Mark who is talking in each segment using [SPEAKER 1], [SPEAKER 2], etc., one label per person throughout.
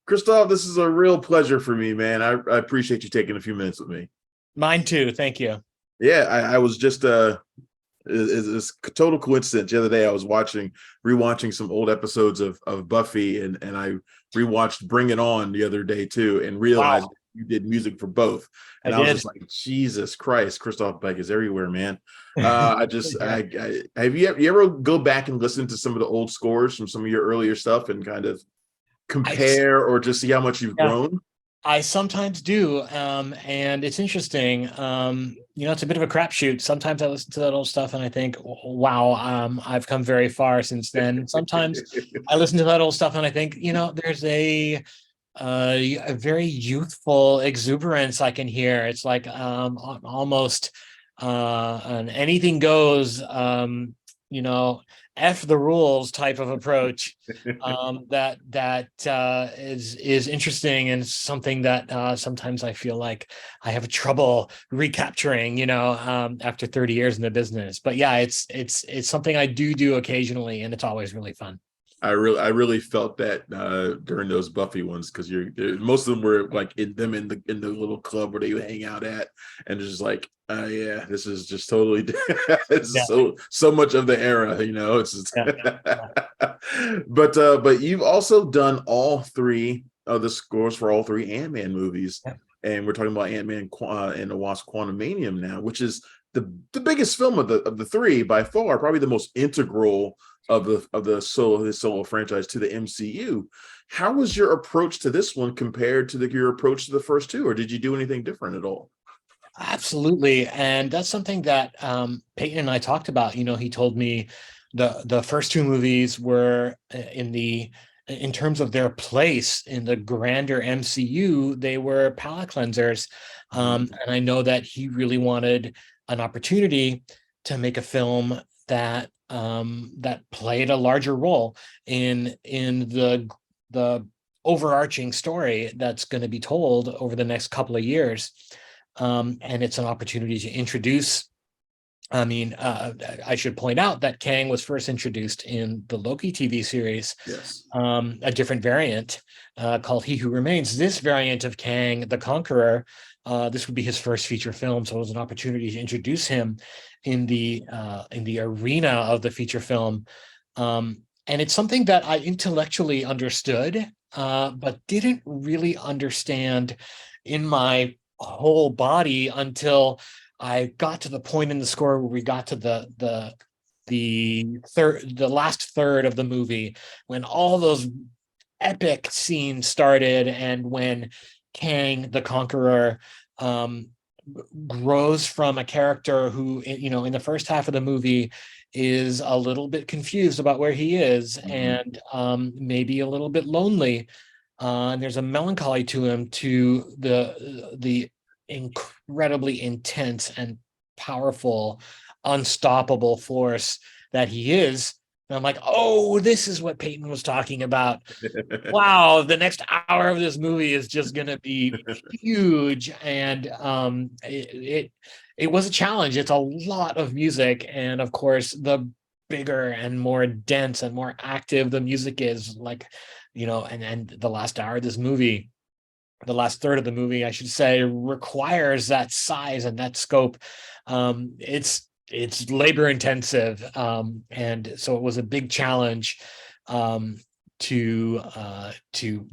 [SPEAKER 1] Christophe, this is a real pleasure for me, man. I appreciate you taking a few minutes with me.
[SPEAKER 2] Mine too. Thank you.
[SPEAKER 1] Yeah, I was just it's a total coincidence. The other day I was rewatching some old episodes of Buffy, and I rewatched Bring It On the other day too, and realized
[SPEAKER 2] Wow.
[SPEAKER 1] you did music for both.
[SPEAKER 2] I
[SPEAKER 1] And I was
[SPEAKER 2] did.
[SPEAKER 1] just like, Jesus Christ, Christophe Beck is everywhere, man.
[SPEAKER 2] Yeah.
[SPEAKER 1] I have you ever go back and listen to some of the old scores from some of your earlier stuff and kind of
[SPEAKER 2] I
[SPEAKER 1] compare or just see how much you've
[SPEAKER 2] yeah,
[SPEAKER 1] grown?
[SPEAKER 2] I sometimes do. And it's interesting. It's a bit of a crapshoot. Sometimes I listen to that old stuff and I think, wow, I've come very far since then. Sometimes I listen to that old stuff and I think, there's a very youthful exuberance I can hear. It's like almost an anything goes, you know, F the rules type of approach. That is interesting and something that sometimes I feel like I have trouble recapturing, after 30 years in the business. But yeah, it's something I do occasionally, and it's always really fun.
[SPEAKER 1] I really felt that during those Buffy ones because most of them were like in the little club where they would hang out at, and it's just like, yeah, this is just totally this is
[SPEAKER 2] Yeah,
[SPEAKER 1] so much of the era, It's just
[SPEAKER 2] yeah, yeah,
[SPEAKER 1] but you've also done all three of the scores for all three Ant-Man movies,
[SPEAKER 2] yeah.
[SPEAKER 1] and we're talking about Ant-Man and the Wasp: Quantumania now, which is the biggest film of the three by far, probably the most integral of his solo franchise to the MCU. How was your approach to this one compared to your approach to the first two, or did you do anything different at all?
[SPEAKER 2] Absolutely. And that's something that Peyton and I talked about. He told me the first two movies were in terms of their place in the grander MCU, they were palate cleansers. And I know that he really wanted an opportunity to make a film that played a larger role in the overarching story that's going to be told over the next couple of years. And it's an opportunity to introduce. I should point out that Kang was first introduced in the Loki TV series,
[SPEAKER 1] Yes.
[SPEAKER 2] a different variant called He Who Remains. This variant of Kang the Conqueror, this would be his first feature film, so it was an opportunity to introduce him in the arena of the feature film. And it's something that I intellectually understood, but didn't really understand in my whole body until I got to the point in the score where we got to the last third of the movie, when all those epic scenes started, and when Kang the Conqueror grows from a character who, in the first half of the movie is a little bit confused about where he is,
[SPEAKER 1] Mhm.
[SPEAKER 2] and maybe a little bit lonely, and there's a melancholy to him, to the incredibly intense and powerful, unstoppable force that he is. And I'm like, oh, this is what Peyton was talking about. Wow, the next hour of this movie is just going to be huge. And it was a challenge. It's a lot of music, and of course, the bigger and more dense and more active the music is, like, and the last hour of this movie, the last third of the movie, I should say, requires that size and that scope. It's labor intensive, and so it was a big challenge, to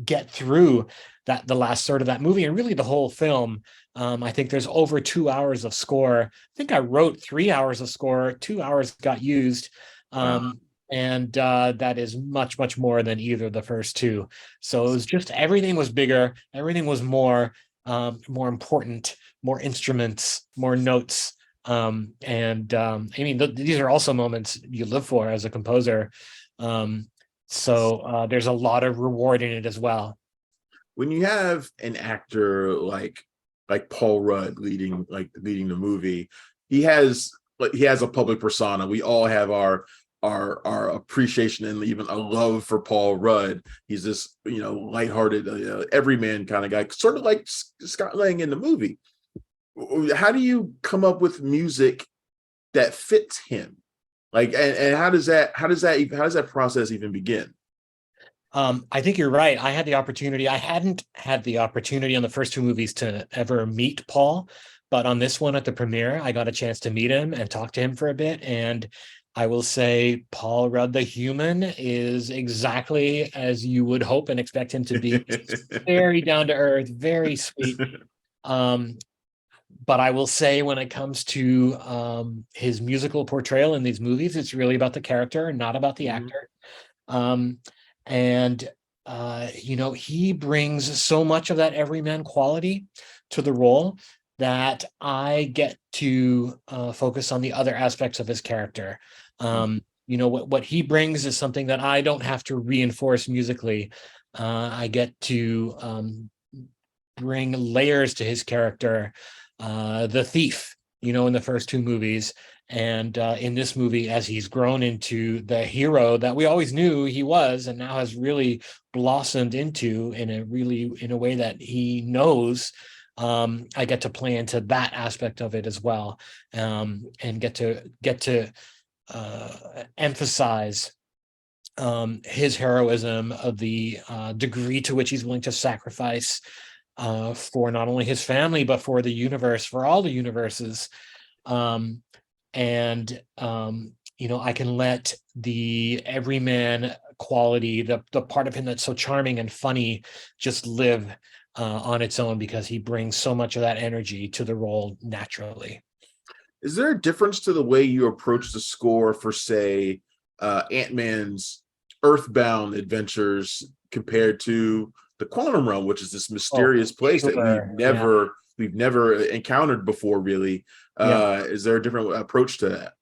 [SPEAKER 2] get through the last third of that movie, and really the whole film. I think there's over 2 hours of score. I think I wrote 3 hours of score, 2 hours got used.
[SPEAKER 1] Wow.
[SPEAKER 2] And that is much more than either of the first two. So it was just, everything was bigger, everything was more important, more instruments, more notes. These are also moments you live for as a composer. So there's a lot of reward in it as well.
[SPEAKER 1] When you have an actor like Paul Rudd leading the movie, he has a public persona. We all have our appreciation and even a love for Paul Rudd. He's this lighthearted, everyman kind of guy, sort of like Scott Lang in the movie. How do you come up with music that fits him? Like, and how does that process even begin?
[SPEAKER 2] I think you're right. I had the opportunity. I hadn't had the opportunity on the first two movies to ever meet Paul, but on this one at the premiere, I got a chance to meet him and talk to him for a bit. And I will say, Paul Rudd, the human, is exactly as you would hope and expect him to be. Very down to earth, very sweet. Um, but I will say, when it comes to his musical portrayal in these movies, it's really about the character, not about the
[SPEAKER 1] Mhm.
[SPEAKER 2] actor. Um, and he brings so much of that everyman quality to the role that I get to focus on the other aspects of his character. What he brings is something that I don't have to reinforce musically. I get to bring layers to his character. The thief, in the first two movies, and in this movie, as he's grown into the hero that we always knew he was, and now has really blossomed into in a way that he knows. I get to play into that aspect of it as well, and get to emphasize his heroism, of the degree to which he's willing to sacrifice for not only his family but for the universe, for all the universes. Um, and I can let the everyman quality, the part of him that's so charming and funny, just live on its own, because he brings so much of that energy to the role naturally.
[SPEAKER 1] Is there a difference to the way you approach the score for, say, Ant-Man's Earthbound adventures compared to the Quantum Realm, which is this
[SPEAKER 2] Oh,
[SPEAKER 1] mysterious place that we've
[SPEAKER 2] sure. Yeah.
[SPEAKER 1] never encountered before, really?
[SPEAKER 2] Yeah.
[SPEAKER 1] Is there a different approach to that?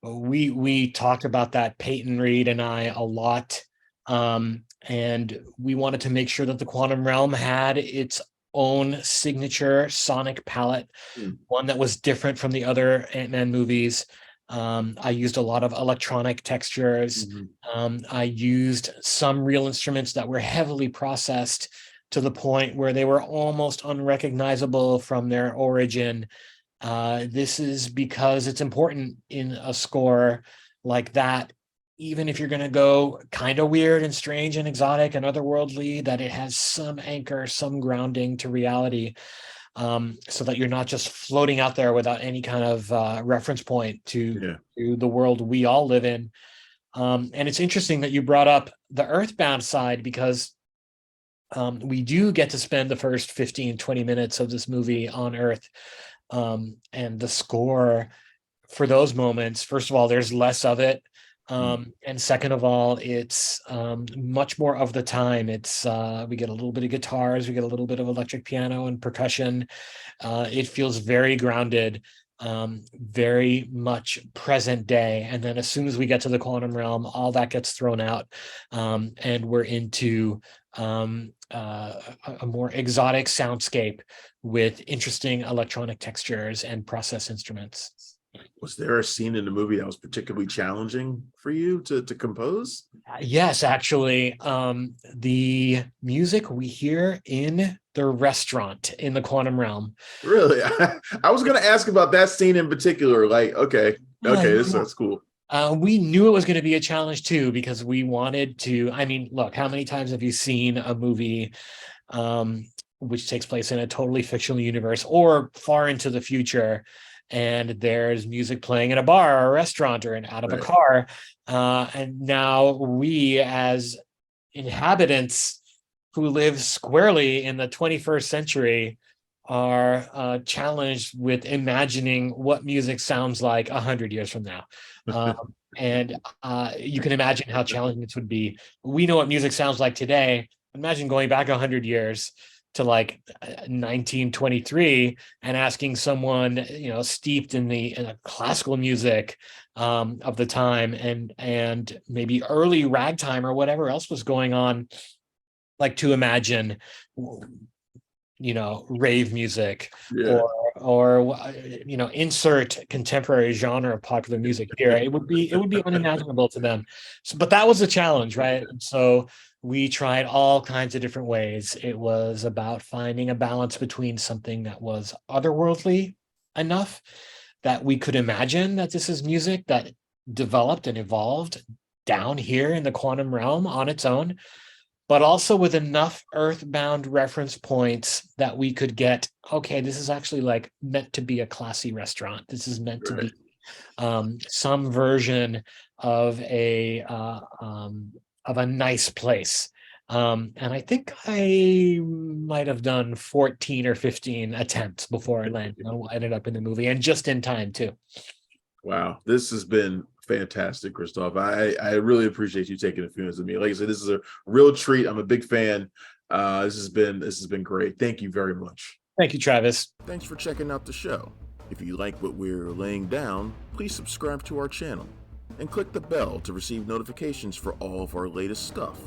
[SPEAKER 2] We talked about that, Peyton Reed and I, a lot. And we wanted to make sure that the Quantum Realm had its own signature sonic palette,
[SPEAKER 1] Hmm.
[SPEAKER 2] one that was different from the other Ant-Man movies. I used a lot of electronic textures.
[SPEAKER 1] Mhm.
[SPEAKER 2] I used some real instruments that were heavily processed to the point where they were almost unrecognizable from their origin. This is because it's important in a score like that, even if you're going to go kind of weird and strange and exotic and otherworldly, that it has some anchor, some grounding to reality, so that you're not just floating out there without any kind of reference point
[SPEAKER 1] Yeah.
[SPEAKER 2] to the world we all live in. And it's interesting that you brought up the Earthbound side, because we do get to spend the first 15-20 minutes of this movie on Earth. And the score for those moments, first of all, there's less of it.
[SPEAKER 1] Mm.
[SPEAKER 2] And second of all, it's much more of the time. It's we get a little bit of guitars, we get a little bit of electric piano and percussion. It feels very grounded, very much present day. And then as soon as we get to the quantum realm, all that gets thrown out, and we're into a more exotic soundscape with interesting electronic textures and process instruments.
[SPEAKER 1] Was there a scene in the movie that was particularly challenging for you to compose?
[SPEAKER 2] Yes, actually, the music we hear in the restaurant in the quantum realm.
[SPEAKER 1] Really? I was going to ask about that scene in particular. Like, okay,
[SPEAKER 2] Yeah,
[SPEAKER 1] that's cool.
[SPEAKER 2] we knew it was going to be a challenge too, because we wanted to. I mean, look, how many times have you seen a movie which takes place in a totally fictional universe or far into the future, and there's music playing in a bar or a restaurant or out of a
[SPEAKER 1] Right.
[SPEAKER 2] car, and now we, as inhabitants who live squarely in the 21st century, are challenged with imagining what music sounds like 100 years from now. And you can imagine how challenging this would be. We know what music sounds like today. Imagine going back 100 years to like 1923 and asking someone, steeped in the classical music of the time, and maybe early ragtime or whatever else was going on, like to imagine rave music,
[SPEAKER 1] Yeah.
[SPEAKER 2] or insert contemporary genre of popular music here. It would be unimaginable to them. So, but that was a challenge, right? And so we tried all kinds of different ways. It was about finding a balance between something that was otherworldly enough that we could imagine that this is music that developed and evolved down here in the quantum realm on its own, but also with enough earthbound reference points that we could get, okay, this is actually like meant to be a classy restaurant. This is meant to
[SPEAKER 1] Right.
[SPEAKER 2] be some version of a nice place. And I think I might have done 14 or 15 attempts before I ended up in the movie, and just in time too.
[SPEAKER 1] Wow, this has been fantastic, Christophe. I really appreciate you taking a few minutes with me. Like I said, this is a real treat. I'm a big fan. This has been great. Thank you very much.
[SPEAKER 2] Thank you, Travis.
[SPEAKER 3] Thanks for checking out the show. If you like what we're laying down, please subscribe to our channel and click the bell to receive notifications for all of our latest stuff.